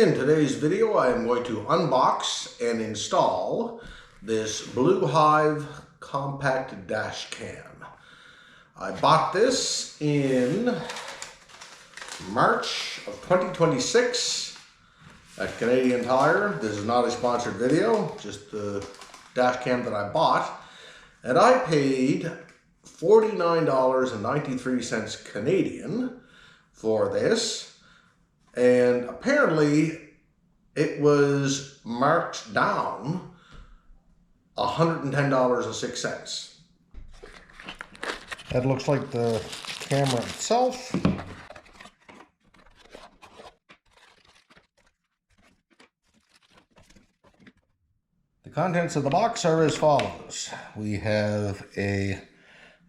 In today's video, I am going to unbox and install this Blue Hive compact dash cam. I bought this in March of 2026 at Canadian Tire. This is not a sponsored video, just the dash cam that I bought. And I paid $49.93 Canadian for this. And apparently it was marked down $110.06. That looks like the camera itself. The contents of the box are as follows. We have a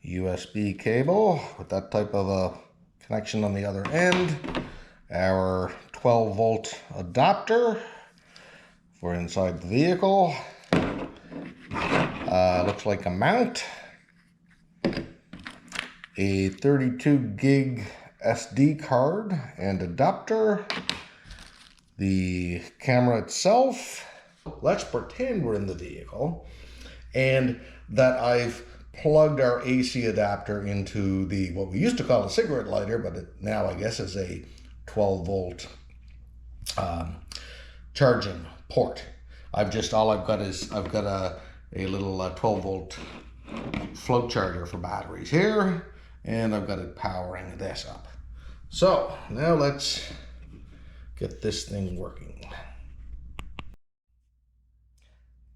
USB cable with that type of a connection on the other end. Our 12-volt adapter for inside the vehicle. Looks like a mount. A 32 gig SD card and adapter. The camera itself. Let's pretend we're in the vehicle and that I've plugged our AC adapter into the, what we used to call a cigarette lighter, but it now I guess is a 12-volt charging port. All I've got a little 12-volt float charger for batteries here, and I've got it powering this up. So now let's get this thing working.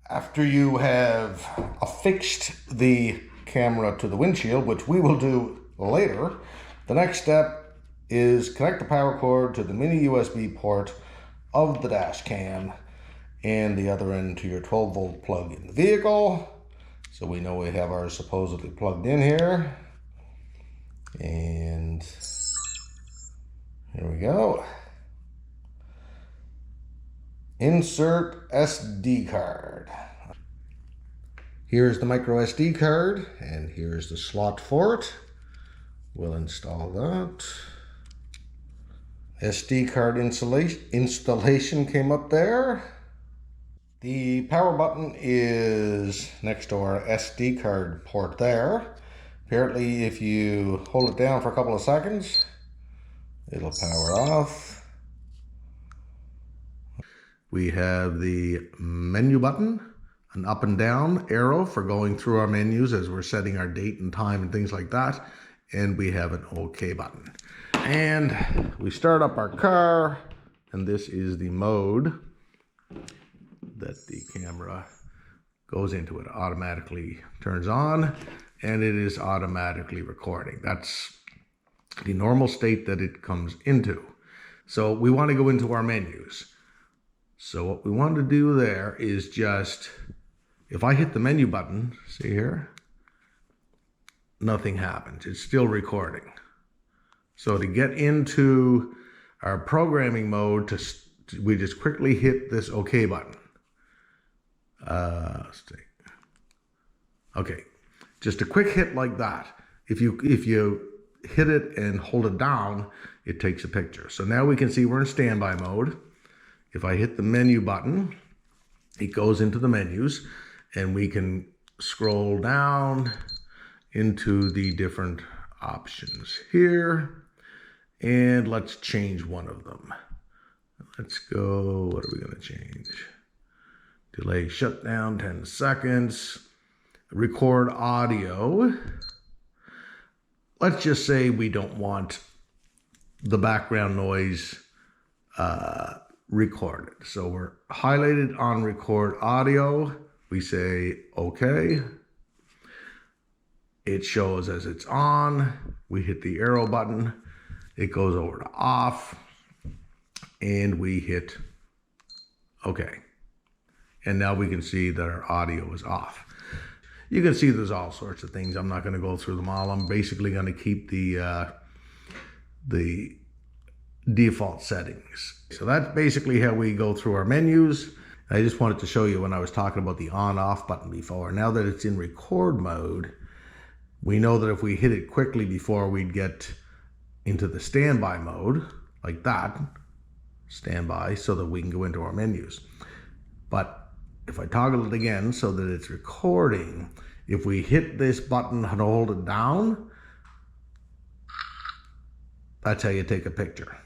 After you have affixed the camera to the windshield, which we will do later, the next step is connect the power cord to the mini USB port of the dash cam and the other end to your 12-volt plug in the vehicle. So we know we have ours supposedly plugged in here. And here we go. Insert SD card. Here's the micro SD card and here's the slot for it. We'll install that. SD card installation came up there. The power button is next to our SD card port there. Apparently if you hold it down for a couple of seconds, it'll power off. We have the menu button, an up and down arrow for going through our menus as we're setting our date and time and things like that. And we have an OK button. And we start up our car, and this is the mode that the camera goes into. It automatically turns on, and it is automatically recording. That's the normal state that it comes into. So we want to go into our menus. So what we want to do there is just, if I hit the menu button, see here, nothing happens. It's still recording. So to get into our programming mode, we just quickly hit this OK button. Let's see. Okay, just a quick hit like that. If you hit it and hold it down, it takes a picture. So now we can see we're in standby mode. If I hit the menu button, it goes into the menus, and we can scroll down into the different options here. And let's change one of them. Let's go, what are we going to change? Delay shutdown, 10 seconds. Record audio. Let's just say we don't want the background noise recorded. So we're highlighted on record audio. We say OK. It shows as it's on. We hit the arrow button. It goes over to off, and we hit OK. And now we can see that our audio is off. You can see there's all sorts of things. I'm not going to go through them all. I'm basically going to keep the default settings. So that's basically how we go through our menus. I just wanted to show you when I was talking about the on-off button before. Now that it's in record mode, we know that if we hit it quickly before we'd get into the standby mode, like that, standby so that we can go into our menus. But if I toggle it again so that it's recording, if we hit this button and hold it down, that's how you take a picture.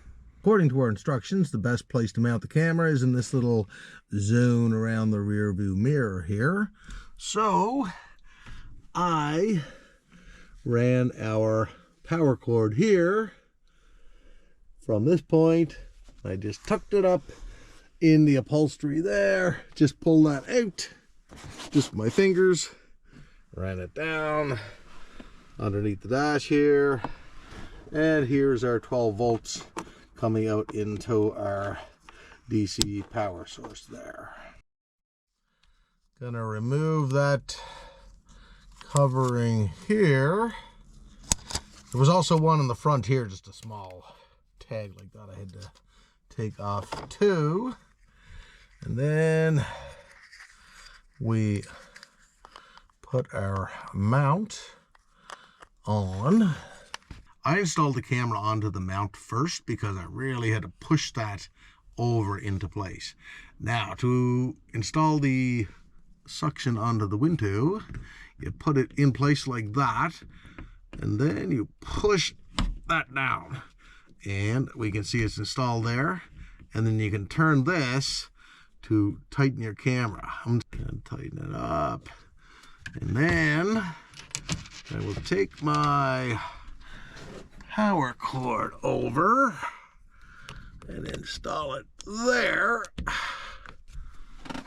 According to our instructions, the best place to mount the camera is in this little zone around the rear view mirror here. So I ran our power cord here from this point. I just tucked it up in the upholstery there, just pull that out just with my fingers, ran it down underneath the dash here, and here's our 12 volts coming out into our DC power source there. Gonna remove that covering here. There was also one in the front here, just a small tag like that I had to take off too. And then we put our mount on. I installed the camera onto the mount first because I really had to push that over into place. Now, to install the suction onto the Window, you put it in place like that, and then you push that down. And we can see it's installed there. And then you can turn this to tighten your camera. I'm just going to tighten it up. And then I will take my power cord over and install it there.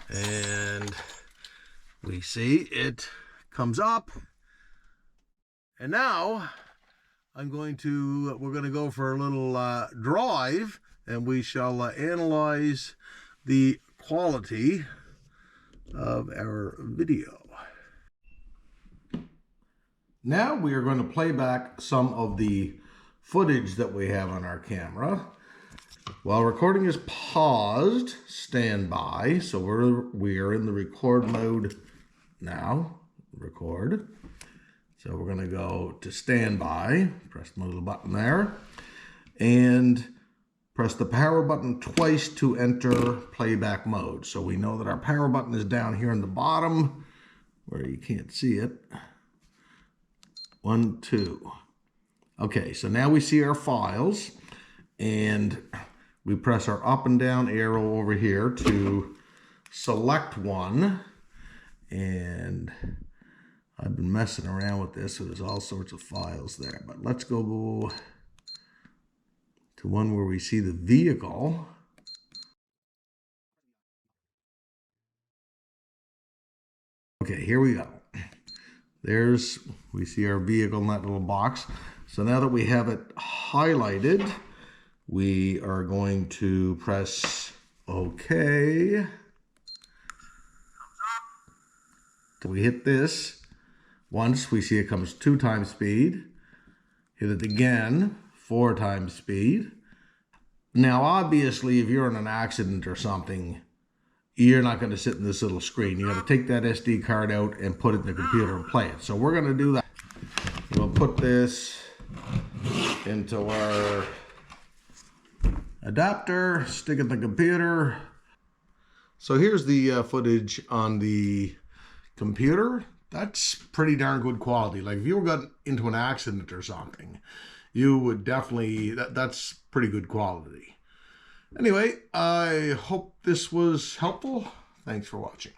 And we see it comes up. And now we're going to go for a little drive, and we shall analyze the quality of our video. Now we are going to play back some of the footage that we have on our camera. While recording is paused, stand by. So we are in the record mode now. Record. So we're going to go to standby, press my little button there, and press the power button twice to enter playback mode. So we know that our power button is down here in the bottom where you can't see it. 1, 2. Okay, so now we see our files, and we press our up and down arrow over here to select one. And I've been messing around with this, so there's all sorts of files there. But let's go to one where we see the vehicle. Okay, here we go. We see our vehicle in that little box. So now that we have it highlighted, we are going to press OK. So we hit this. Once, we see it comes 2 times speed. Hit it again, 4 times speed. Now, obviously, if you're in an accident or something, you're not going to sit in this little screen. You got to take that SD card out and put it in the computer and play it. So we're going to do that. We'll put this into our adapter, stick it in the computer. So here's the footage on the computer. That's pretty darn good quality. Like if you got into an accident or something, you would definitely, that's pretty good quality. Anyway, I hope this was helpful. Thanks for watching.